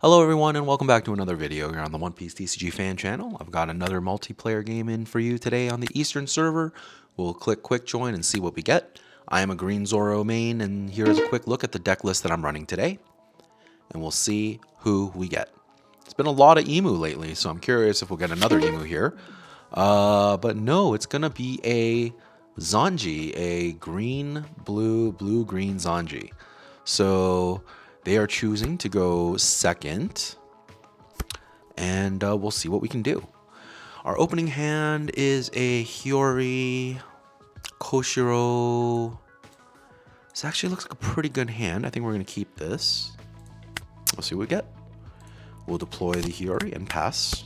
Hello everyone and welcome back to another video here on the One Piece TCG fan channel. I've got another multiplayer game in for you today on the Eastern server. We'll click quick join and see what we get. I am a Green Zoro main and here's a quick look at the deck list that I'm running today. And we'll see who we get. It's been a lot of Emu lately, so I'm curious if we'll get another Emu here. But no, it's gonna be a Sanji, a green, blue, green Sanji. So they are choosing to go second, and we'll see what we can do. Our opening hand is a Hiyori, Koshiro. This actually looks like a pretty good hand. I think we're going to keep this. We'll see what we get. We'll deploy the Hiyori and pass.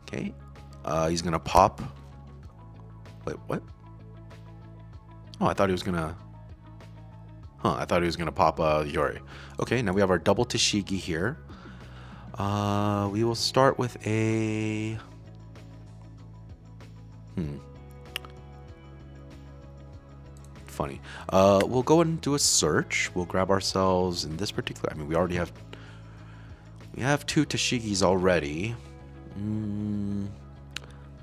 Okay. He's going to pop. Wait, what? Oh, I thought he was going to... I thought he was going to pop Hiyori. Okay, now we have our double Tashigi here. We will start with a... Funny. We'll go and do a search. We'll grab ourselves in this particular... I mean, we already have... We have two Tashigis already.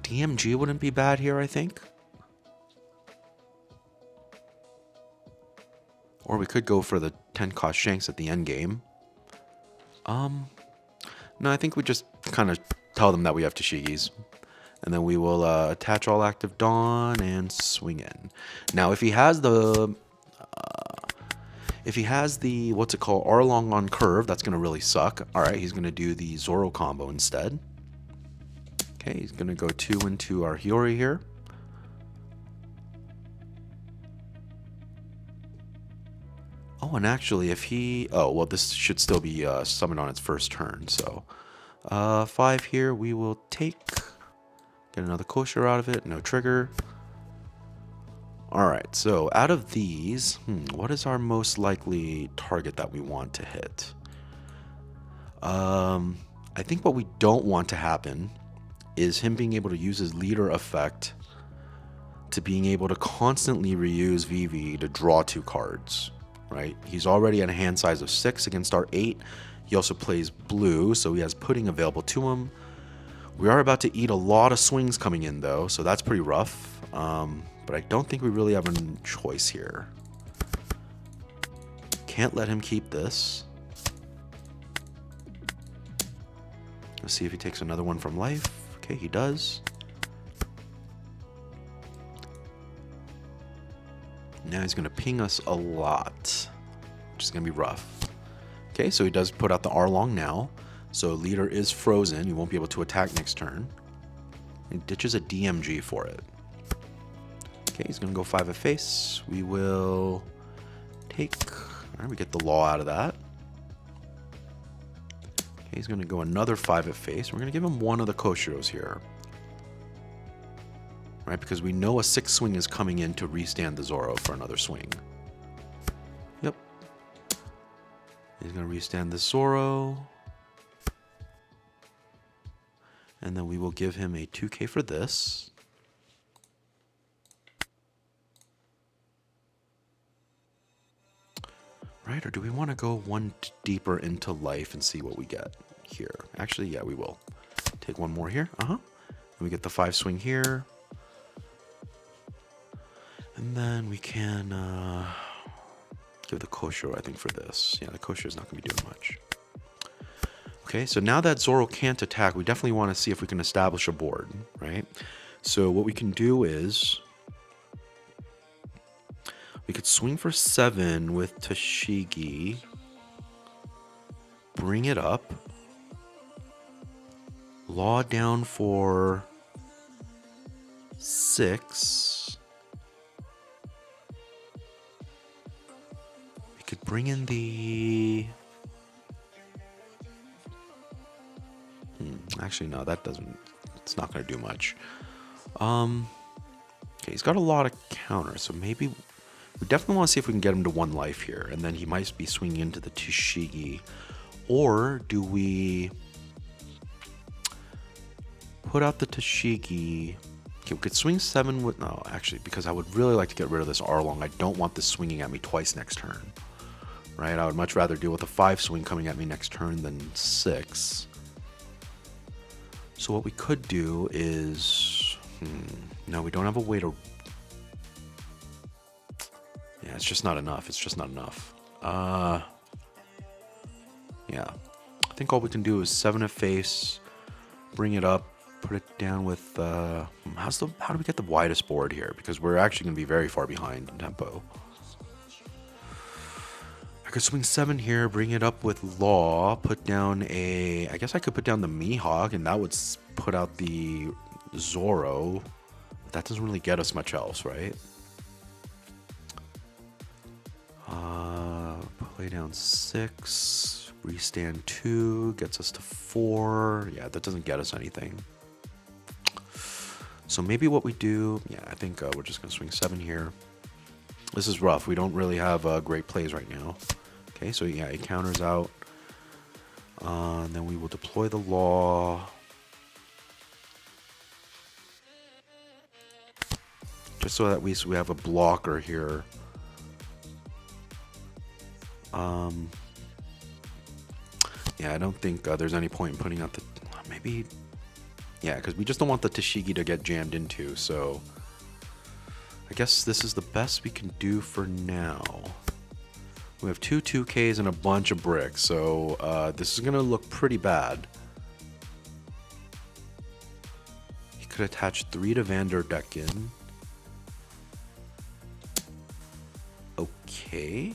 DMG wouldn't be bad here, I think. Or we could go for the 10-cost Shanks at the end game. No, I think we just kind of tell them that we have Tashigis. And then we will attach all active Dawn and swing in. Now, if he has the... what's it called, Arlong on curve, that's going to really suck. Alright, he's going to do the Zoro combo instead. Okay, he's going to go 2 into our Hiyori here. Oh, and actually, if he... Oh, well, this should still be summoned on its first turn, so... 5 here, we will take... Get another kosher out of it, no trigger. Alright, so out of these, what is our most likely target that we want to hit? I think what we don't want to happen is him being able to use his leader effect to being able to constantly reuse VV to draw 2 cards. Right? He's already at a hand size of 6 against our 8. He also plays blue, so he has pudding available to him. We are about to eat a lot of swings coming in, though, so that's pretty rough. But I don't think we really have a choice here. Can't let him keep this. Let's see if he takes another one from life. Okay, he does. Now he's going to ping us a lot, which is going to be rough. Okay, so he does put out the Arlong now. So leader is frozen. He won't be able to attack next turn. He ditches a DMG for it. Okay, he's going to go 5 of face. We will take... Alright, we get the law out of that. Okay, he's going to go another 5 of face. We're going to give him one of the Koshiros here. Right, because we know a 6 swing is coming in to restand the Zoro for another swing. Yep. He's going to restand the Zoro. And then we will give him a 2k for this. Right, or do we want to go one deeper into life and see what we get here? Actually, yeah, we will. Take one more here. And we get the 5 swing here. And then we can give the Koshiro, I think, for this. Yeah, the Koshiro is not going to be doing much. Okay, so now that Zoro can't attack, we definitely want to see if we can establish a board, right? So what we can do is... We could swing for 7 with Tashigi. Bring it up. Law down for 6... Could bring in the... Actually, no, that doesn't... It's not going to do much. Okay, he's got a lot of counters, so maybe... We definitely want to see if we can get him to 1 life here, and then he might be swinging into the Tashigi. Or do we... Put out the Tashigi... Okay, we could swing 7 with... No, actually, because I would really like to get rid of this Arlong. I don't want this swinging at me twice next turn. right? I would much rather deal with a 5 swing coming at me next turn than 6. So what we could do is... no, we don't have a way to... Yeah, it's just not enough. It's just not enough. Yeah. I think all we can do is 7 of face, bring it up, put it down with... how do we get the widest board here? Because we're actually going to be very far behind in tempo. I could swing 7 here, bring it up with Law, put down a... I guess I could put down the Mihawk, and that would put out the Zoro. That doesn't really get us much else, right? Play down 6, restand 2, gets us to 4. Yeah, that doesn't get us anything. So maybe what we do... Yeah, I think we're just going to swing 7 here. This is rough. We don't really have great plays right now. Okay, so yeah, it counters out. And then we will deploy the Law. Just so that we have a blocker here. Yeah, I don't think there's any point in putting out the... Maybe... Yeah, because we just don't want the Tashigi to get jammed into, so... I guess this is the best we can do for now. We have 2 2Ks and a bunch of bricks, so this is going to look pretty bad. He could attach 3 to Vanderdecken. Okay.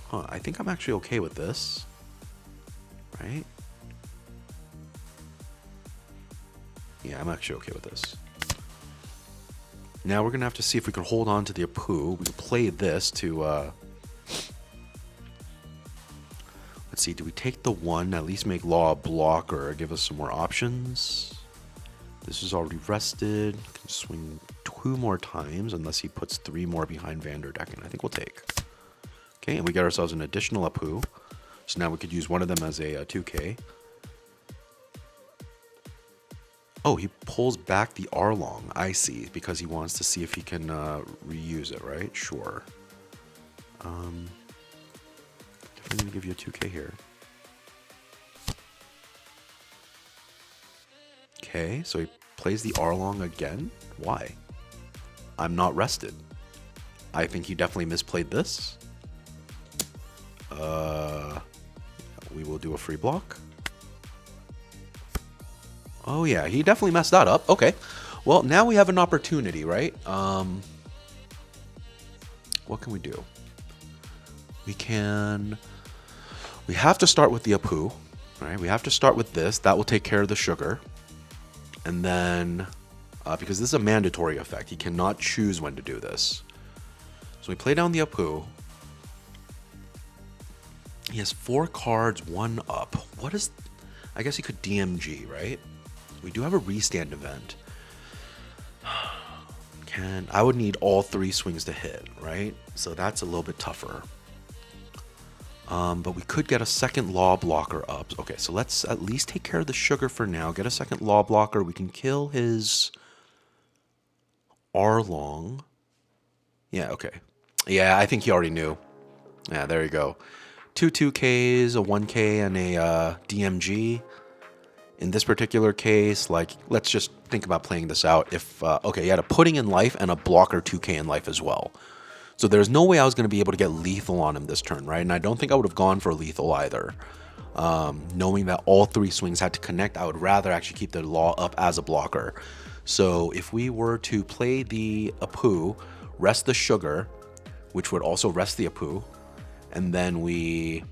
Huh, I think I'm actually okay with this. Right? Yeah, I'm actually okay with this. Now we're going to have to see if we can hold on to the Apu. We can play this to... Let's see, do we take the 1, at least make Law a blocker, give us some more options? This is already rested. Can swing 2 more times unless he puts 3 more behind Vanderdecken. I think we'll take. Okay, and we get ourselves an additional Apu. So now we could use one of them as a 2K. Oh, he pulls back the Arlong. I see, because he wants to see if he can reuse it, right? Sure. Definitely going to give you a 2K here. Okay, so he plays the Arlong again. Why? I'm not rested. I think he definitely misplayed this. We will do a free block. Oh yeah, he definitely messed that up. Okay. Well, now we have an opportunity, right? What can we do? We have to start with the Apu, right? We have to start with this. That will take care of the sugar. And then, because this is a mandatory effect, he cannot choose when to do this. So we play down the Apu. He has 4 cards, 1 up. What is... I guess he could DMG, right? We do have a restand event. I would need all 3 swings to hit, right? So that's a little bit tougher. But we could get a second Law blocker up. Okay, so let's at least take care of the sugar for now. Get a second Law blocker. We can kill his Arlong. Yeah, okay. Yeah, I think he already knew. Yeah, there you go. 2 2Ks, a 1K, and a DMG. In this particular case, like, let's just think about playing this out. If okay, he had a pudding in life and a blocker 2K in life as well. So there's no way I was going to be able to get lethal on him this turn, right? And I don't think I would have gone for lethal either. Knowing that all 3 swings had to connect, I would rather actually keep the Law up as a blocker. So if we were to play the Apu, rest the sugar, which would also rest the Apu, and then we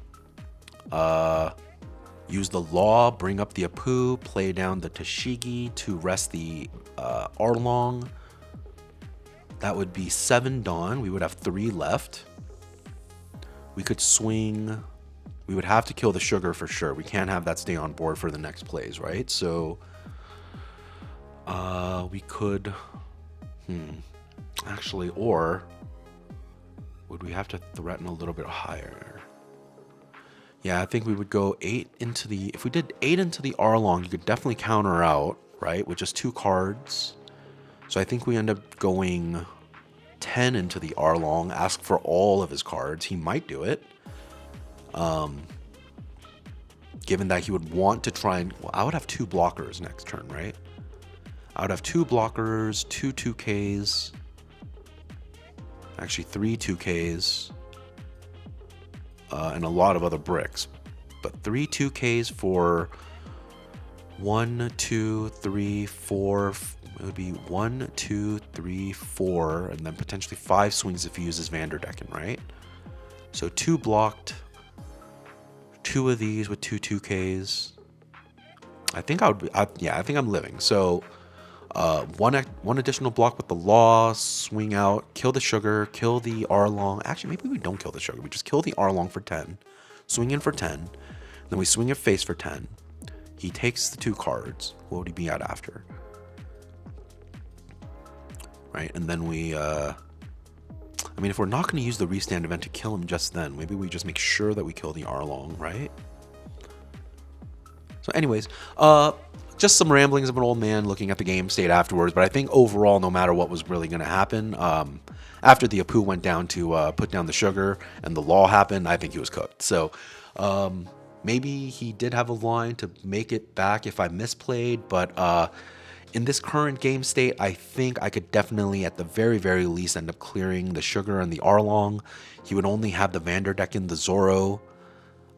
use the Law, bring up the Apu, play down the Tashigi to rest the Arlong. That would be 7 Dawn. We would have 3 left. We could swing... We would have to kill the sugar for sure. We can't have that stay on board for the next plays, right? So... we could... Actually, or... Would we have to threaten a little bit higher? Yeah, I think we would go 8 into the... If we did 8 into the Arlong, you could definitely counter out, right? With just 2 cards. So I think we end up going 10 into the Arlong, ask for all of his cards. He might do it. Given that he would want to try and... Well, I would have 2 blockers next turn, right? I would have 2 blockers, 2 2Ks. Actually, 3 2Ks. And a lot of other bricks. But 3 2Ks for 1, 2, 3, 4. It would be 1, 2, 3, 4, and then potentially 5 swings if he uses Vanderdecken, right? So 2 blocked, 2 of these with 2 2Ks. I think I would be, I think I'm living. So one additional block with the Law, swing out, kill the Sugar, kill the Arlong. Actually, maybe we don't kill the Sugar. We just kill the Arlong for 10, swing in for 10, then we swing at face for 10. He takes the 2 cards. What would he be out after? Right, and then we, I mean, if we're not going to use the restand event to kill him just then, maybe we just make sure that we kill the Arlong, right? So anyways, just some ramblings of an old man looking at the game state afterwards, but I think overall, no matter what was really going to happen, after the Apu went down to put down the Sugar and the Law happened, I think he was cooked. So maybe he did have a line to make it back if I misplayed, but in this current game state, I think I could definitely, at the very, very least, end up clearing the Sugar and the Arlong. He would only have the Vanderdecken, the Zoro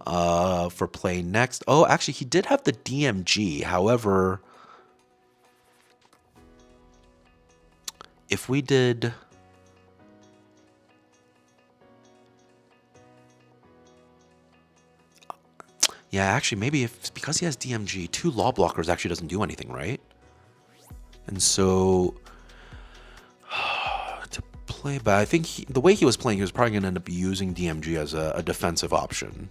for play next. Oh, actually, he did have the DMG. However, if we did... Yeah, actually, maybe if it's because he has DMG, 2 Law blockers actually doesn't do anything, right? And so, to play, but I think the way he was playing, he was probably going to end up using DMG as a defensive option.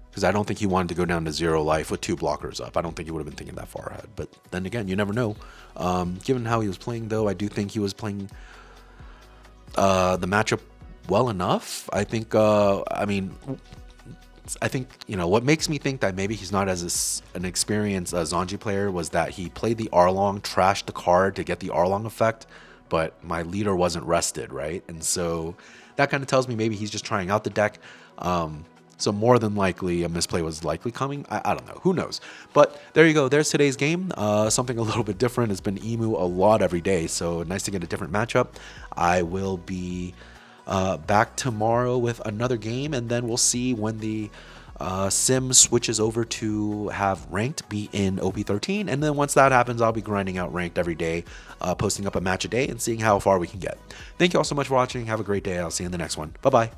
Because I don't think he wanted to go down to 0 life with 2 blockers up. I don't think he would have been thinking that far ahead. But then again, you never know. Given how he was playing, though, I do think he was playing the matchup well enough. I think, you know, what makes me think that maybe he's not as an experienced Sanji player was that he played the Arlong, trashed the card to get the Arlong effect, but my leader wasn't rested, right? And so that kind of tells me maybe he's just trying out the deck. So more than likely a misplay was likely coming. I don't know. Who knows? But there you go. There's today's game. Something a little bit different. It's been Emu a lot every day, so nice to get a different matchup. I will be back tomorrow with another game, and then we'll see when the sim switches over to have ranked be in OP13, and then once that happens, I'll be grinding out ranked every day, posting up a match a day and seeing how far we can get. Thank you all so much for watching. Have a great day. I'll see you in the next one. Bye bye.